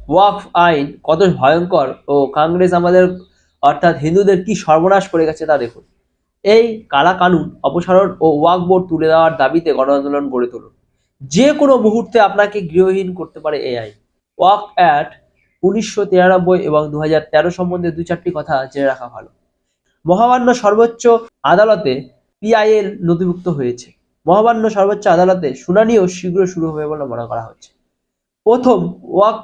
ওয়াকফ আইন কত ভয়ঙ্কর ও কংগ্রেস আমাদের অর্থাৎ হিন্দুদের কি সর্বনাশ করে গেছে তা দেখুন। এই কালা কানুন অপসারণ ও ওয়াকফ বোর্ড তুলে দেওয়ার দাবিতে গণ আন্দোলন গড়ে তুলুন। যে কোনো মুহূর্তে আপনাকে গৃহহীন করতে পারে এই আইন। ওয়াকফ অ্যাক্ট 1993 এবং 2013 সম্বন্ধে দু চারটি কথা জেনে রাখা ভালো। মহামান্য সর্বোচ্চ আদালতে পিআইএল নথিভুক্ত হয়েছে। মহামান্য সর্বোচ্চ আদালতে শুনানিও শীঘ্র শুরু হবে বলে মনে করা হচ্ছে। প্রথম ওয়াক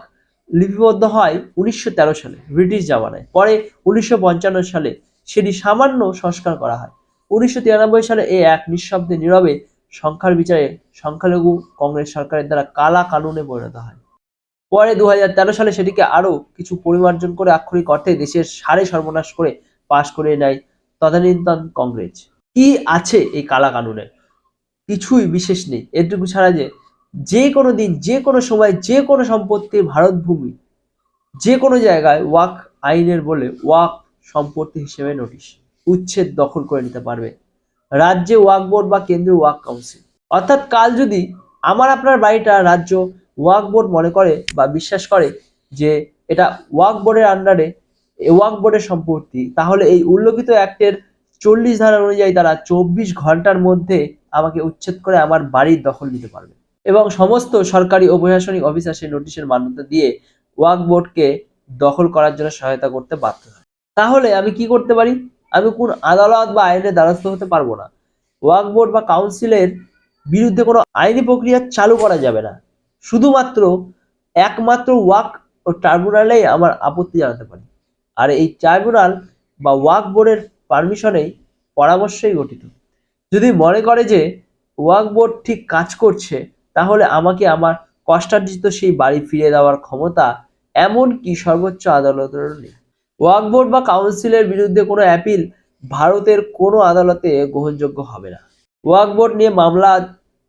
লিপিবদ্ধ হয় 1913 সালে ব্রিটিশ জামানায়। পরে 1955 সালে সেটি সামান্য সংস্কার করা হয়। 1993 সালে এই এক নিঃশব্দে নীরবে সংখ্যার বিচারে সংখ্যালঘু কংগ্রেস সরকারের দ্বারা কালা কানুনে পরিণত হয়। পরে 2013 সালে সেটিকে আরো কিছু পরিমার্জন করে আক্ষরিক অর্থে দেশের সারে সর্বনাশ করে পাশ করে নেয় তদানীন্তন কংগ্রেস। কি আছে এই কালা কানুনে? কিছুই বিশেষ নেই, এটুকু ছাড়া যে কোনো দিন, যে কোনো সময়, যে কোনো সম্পত্তির ভারত ভূমি যে কোনো জায়গায় ওয়াক আইনের বলে ওয়াক সম্পত্তি হিসেবে নোটিশ উচ্ছেদ দখল করে নিতে পারবে রাজ্যে ওয়াক বোর্ড বা কেন্দ্রীয় ওয়াক কাউন্সিল। অর্থাৎ কাল যদি আমার আপনার বাড়িটা রাজ্য ওয়াক বোর্ড মনে করে বা বিশ্বাস করে যে এটা ওয়াক বোর্ডের আন্ডারে ওয়াক বোর্ডের সম্পত্তি, তাহলে এই উল্লেখিত অ্যাক্টের 40 ধারা অনুযায়ী তারা 24 ঘন্টার মধ্যে আমাকে উচ্ছেদ করে আমার বাড়ির দখল নিতে পারবে এবং সমস্ত সরকারি ও প্রশাসনিক অফিসার সেই নোটিশের মান্যতা দিয়ে ওয়াক বোর্ডকে দখল করার জন্য সহায়তা করতে বাধ্য হয়। তাহলে আমি কি করতে পারি? আমি কোন আদালত বা আইনের দ্বারস্থ হতে পারবো না। ওয়াক বোর্ড বা কাউন্সিলের বিরুদ্ধে কোনো আইনি প্রক্রিয়া চালু করা যাবে না। শুধুমাত্র একমাত্র ওয়াক ও ট্রাইব্যুনালেই আমার আপত্তি জানাতে পারি। আর এই ট্রাইব্যুনাল বা ওয়াক বোর্ডের পারমিশনেই পরামর্শেই গঠিত। যদি মনে করে যে ওয়াক বোর্ড ঠিক কাজ করছে, তাহলে আমাকে আমার কষ্টার্জিত সেই বাড়ি ফিরিয়ে দেওয়ার ক্ষমতা এমনকি সর্বোচ্চ আদালতেরও নেই। ওয়াক বোর্ড বা কাউন্সিলের বিরুদ্ধে কোনো অ্যাপিল ভারতের কোনো আদালতে গ্রহণযোগ্য হবে না। ওয়াক বোর্ড নিয়ে মামলা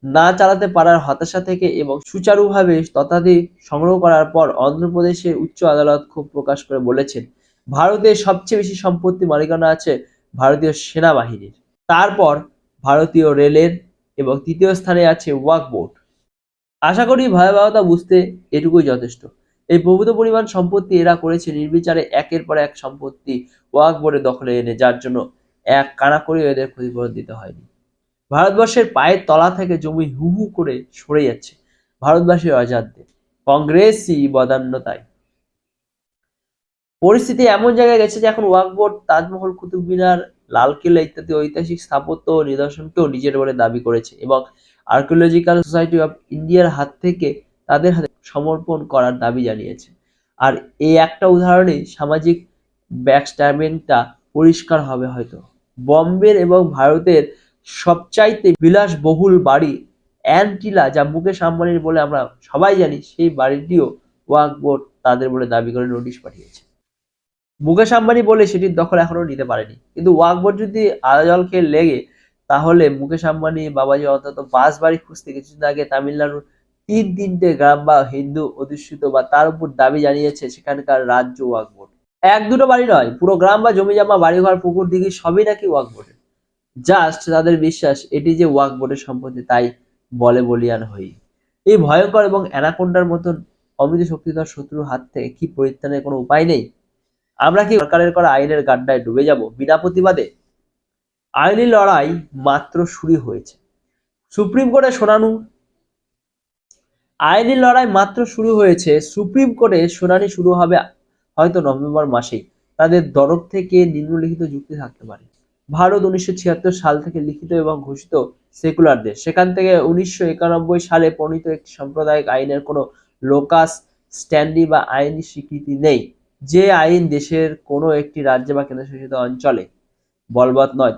না চালাতে পারার হতাশা থেকে এবং সুচারুভাবে তথ্যাদি সংগ্রহ করার পর অন্ধ্রপ্রদেশের উচ্চ আদালত ক্ষোভ প্রকাশ করে বলেছেন, ভারতের সবচেয়ে বেশি সম্পত্তি মালিকানা আছে ভারতীয় সেনাবাহিনীর, তারপর ভারতীয় রেলের এবং তৃতীয় স্থানে আছে ওয়াক বোর্ড। আশা করি ভয়াবহতা বুঝতে এটুকুই যথেষ্ট। এই প্রভূত পরিমাণ সম্পত্তি এরা করেছে নির্বিচারে একের পর এক সম্পত্তি ওয়াক বোর্ডের দখলে এনে, যার জন্য এক কানাকড়িও এদের ক্ষতিপূরণ দিতে হয়নি। ভারতবর্ষের পায়ের তলা থেকে জমি হু হু করে সরে যাচ্ছে ভারতবাসীর অজান্তে, কংগ্রেসই বদান্যতায়। পরিস্থিতি এমন জায়গায় গেছে যে এখন ওয়াক বোর্ড তাজমহল, কুতুব মিনার, লালকেল্লা ইত্যাদি ঐতিহাসিক স্থাপত্য ও নিদর্শনকেও নিজের বলে দাবি করেছে এবং আর্কিওলজিক্যাল সোসাইটি অফ ইন্ডিয়ার হাত থেকে তাদের হাতে সমর্পণ করার দাবি জানিয়েছে। আর এই একটা উদাহরণেই সামাজিক ব্যাকস্ট্যামিংটা পরিষ্কার হবে হয়তো। বম্বের এবং ভারতের সবচাইতে বিলাসবহুল বাড়ি অ্যান্টিলা, যা মুকেশ আম্বানির বলে আমরা সবাই জানি, সেই বাড়িটিও ওয়াক বোর্ড তাদের বলে দাবি করে নোটিশ পাঠিয়েছে। মুকেশ আম্বানি বলে সেটির দখল এখনো নিতে পারেনি, কিন্তু ওয়াক বোর্ড যদি আদা জল খেয়ে লেগে, তাহলে মুকেশ আম্বানি বাবাজি অন্তত বাস বাড়ি খুঁজতে কিছুদিন আগে তামিলনাড়ুর তিনটে গ্রাম বা হিন্দু অধিষ্ঠিত বা তার উপর দাবি জানিয়েছে সেখানকার রাজ্য ওয়াক বোর্ড। এক দুটো বাড়ি নয়, পুরো গ্রাম বা জমি জমা বাড়িঘর পুকুর দিঘি সবই নাকি ওয়াক বোর্ডের। জাস্ট তাদের বিশ্বাস এটি যে ওয়াক বোর্ডের সম্পত্তি, তাই বলে বলিয়ান হই। এই ভয়ঙ্কর এবং অ্যানাকোন্ডার মতন অমিত শক্তিধর শত্রুর হাত থেকে কি পরিত্রাণের কোনো উপায় নেই? আমরা কি সরকারের করা আইনের গাড্ডায় ডুবে যাব বিনা প্রতিবাদে? আইনি লড়াই মাত্র শুরু হয়েছে। সুপ্রিম কোর্টে শুনানি আইনি লড়াই মাত্র শুরু হয়েছে। সুপ্রিম কোর্টে শুনানি শুরু হবে হয়তো নভেম্বর মাসেই। তাদের তরফ থেকে নিম্নলিখিত যুক্তি থাকতে পারে। ভারত 1976 সাল থেকে লিখিত এবং ঘোষিত সেকুলার দেশ। সেখান থেকে 1991 সালে প্রণীত একটি সাম্প্রদায়িক আইনের কোনো লোকাস স্ট্যান্ডি বা আইনি স্বীকৃতি নেই। যে আইন দেশের কোনো একটি রাজ্য বা কেন্দ্রশাসিত অঞ্চলে বলবৎ নয়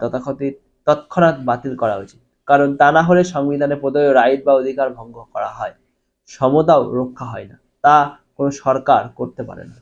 তৎক্ষণাৎ বাতিল করা উচিত, কারণ তা না হলে সংবিধানে প্রদত্ত রাইট বা অধিকার ভঙ্গ করা হয়, সমতাও রক্ষা হয় না। তা কোনো সরকার করতে পারে না।